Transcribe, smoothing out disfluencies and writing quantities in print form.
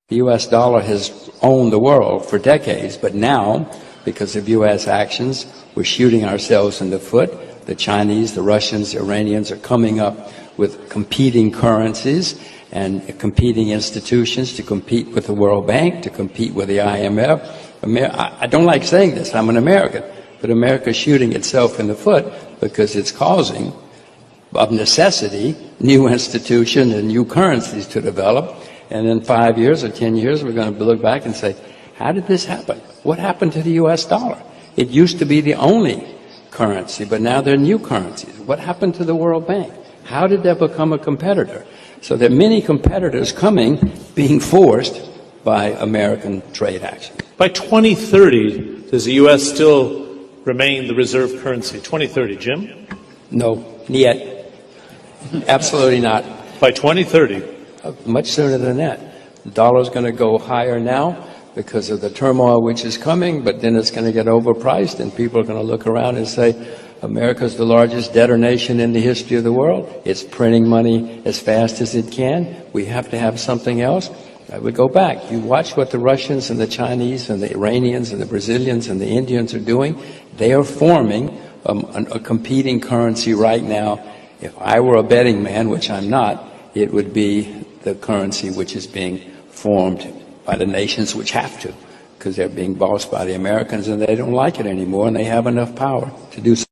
The U.S. dollar has owned the world for decades, but now, because of U.S. actions, we're shooting ourselves in the foot. The Chinese, the Russians, the Iranians are coming up with competing currencies and competing institutions to compete with the World Bank, to compete with the IMF. I don't like saying this, I'm an American, but America is shooting itself in the foot because it's causing, of necessity, new institutions and new currencies to develop. And in 5 years or 10 years, we're going to look back and say, how did this happen? What happened to the U.S. dollar? It used to be the only currency, but now there are new currencies. What happened to the World Bank? How did that become a competitor? So there are many competitors coming, being forced by American trade action. By 2030, does the U.S. still remain the reserve currency? 2030, Jim? No, yet. Absolutely not. By 2030? Much sooner than that. The dollar's going to go higher now because of the turmoil which is coming, but then it's going to get overpriced, and people are going to look around and say, America's the largest debtor nation in the history of the world. It's printing money as fast as it can. We have to have something else. I would go back. You watch what the Russians and the Chinese and the Iranians and the Brazilians and the Indians are doing. They are forming a competing currency right now. If I were a betting man, which I'm not, it would be the currency which is being formed by the nations which have to, because they're being bossed by the Americans and they don't like it anymore and they have enough power to do so.